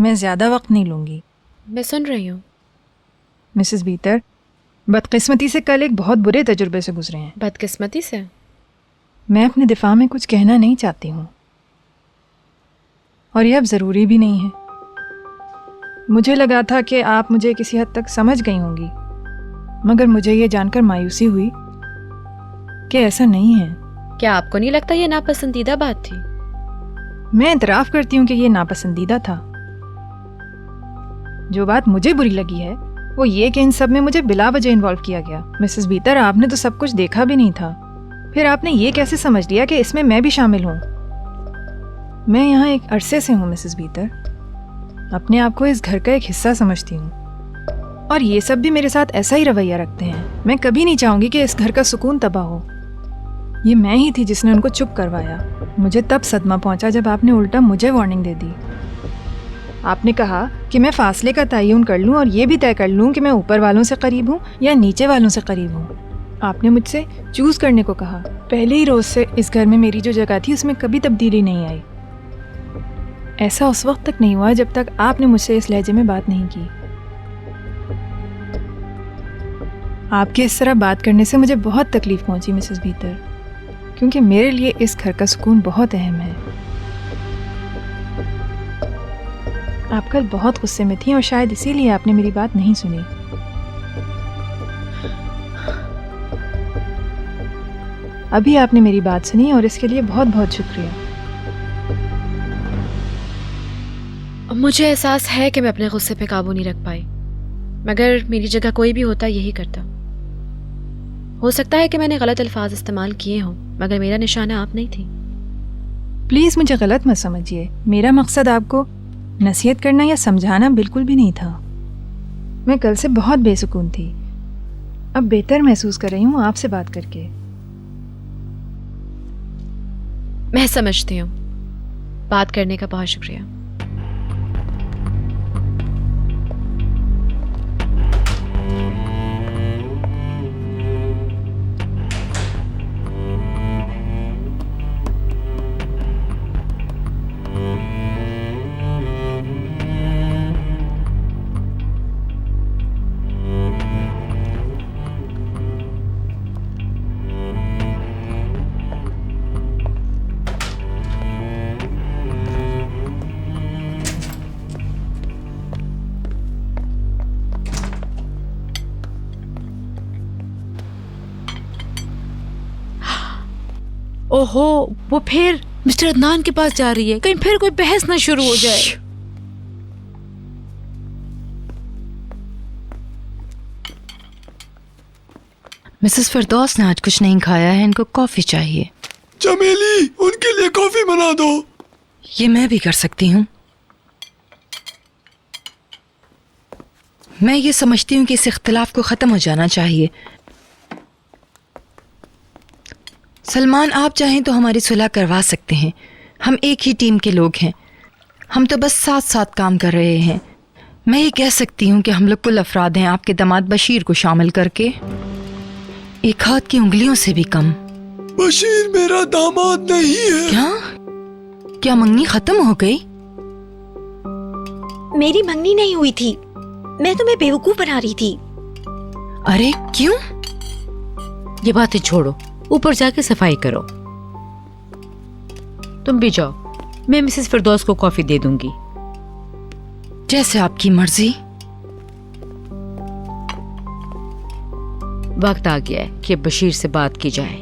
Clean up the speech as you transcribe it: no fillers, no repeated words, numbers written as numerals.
मैं ज़्यादा वक्त नहीं लूँगी। मैं सुन रही हूँ। मिसेस बीतर, बदकिस्मती से कल एक बहुत बुरे तजुर्बे से गुजरे हैं। बदकिस्मती से? मैं अपने दिफा में कुछ कहना नहीं चाहती हूँ और यह अब ज़रूरी भी नहीं है। मुझे लगा था कि आप मुझे किसी हद तक समझ गई होंगी, मगर मुझे ये जानकर मायूसी हुई कि ऐसा नहीं है। क्या आपको नहीं लगता ये नापसंदीदा बात थी? मैं इतराफ़ करती हूँ कि ये नापसंदीदा था। जो बात मुझे बुरी लगी है वो ये कि इन सब में मुझे बिला वजह इन्वॉल्व किया गया। मिसेस बीतर, आपने तो सब कुछ देखा भी नहीं था, फिर आपने ये कैसे समझ लिया कि इसमें मैं भी शामिल हूँ? मैं यहाँ एक अरसे से हूँ मिसेस बीतर, अपने आप को इस घर का एक हिस्सा समझती हूँ और ये सब भी मेरे साथ ऐसा ही रवैया रखते हैं। मैं कभी नहीं चाहूँगी कि इस घर का सुकून तबाह हो। ये मैं ही थी जिसने उनको चुप करवाया। मुझे तब सदमा पहुँचा जब आपने उल्टा मुझे वार्निंग दे दी। आपने कहा कि मैं फासले का तयन कर लूँ और ये भी तय कर लूँ कि मैं ऊपर वालों से करीब हूँ या नीचे वालों से करीब हूँ। आपने मुझसे चूज़ करने को कहा। पहले ही रोज़ से इस घर में मेरी जो जगह थी उसमें कभी तब्दीली नहीं आई। ऐसा उस वक्त तक नहीं हुआ जब तक आपने मुझसे इस लहजे में बात नहीं की। आपके इस तरह बात करने से मुझे बहुत तकलीफ पहुंची मिसेस बीतर, क्योंकि मेरे लिए इस घर का सुकून बहुत अहम है। आप कल बहुत गुस्से में थी और शायद इसीलिए आपने मेरी बात नहीं सुनी। अभी आपने मेरी बात सुनी और इसके लिए बहुत बहुत शुक्रिया। मुझे एहसास है कि मैं अपने गुस्से पे काबू नहीं रख पाई, मगर मेरी जगह कोई भी होता यही करता। हो सकता है कि मैंने गलत अल्फाज इस्तेमाल किए हों, मगर मेरा निशाना आप नहीं थी। प्लीज़ मुझे गलत मत समझिए। मेरा मकसद आपको नसीहत करना या समझाना बिल्कुल भी नहीं था। मैं कल से बहुत बेसुकून थी, अब बेहतर महसूस कर रही हूँ आपसे बात करके। मैं समझती हूँ। बात करने का बहुत शुक्रिया। ओहो, वो फिर मिस्टर अदनान के पास जा रही है। कहीं फिर कोई बहस ना शुरू हो जाए। मिसेस फिरदौस ने आज कुछ नहीं खाया है, इनको कॉफी चाहिए। चमेली, उनके लिए कॉफी बना दो। ये मैं भी कर सकती हूँ। मैं ये समझती हूँ कि इस इख्तिलाफ को ख़त्म हो जाना चाहिए। सलमान, आप चाहें तो हमारी सुलह करवा सकते हैं। हम एक ही टीम के लोग हैं, हम तो बस साथ साथ काम कर रहे हैं। मैं ये कह सकती हूँ कि हम लोग कुल अफराद हैं, आपके दामाद बशीर को शामिल करके, एक हाथ की उंगलियों से भी कम। बशीर मेरा दामाद नहीं है। क्या मंगनी खत्म हो गई? मेरी मंगनी नहीं हुई थी, मैं तुम्हें बेवकूफ बना रही थी। अरे क्यों? ये बातें छोड़ो, ऊपर जाके सफाई करो। तुम भी जाओ, मैं मिसेस फिरदौस को कॉफी दे दूंगी। जैसे आपकी मर्जी। वक्त आ गया है कि बशीर से बात की जाए।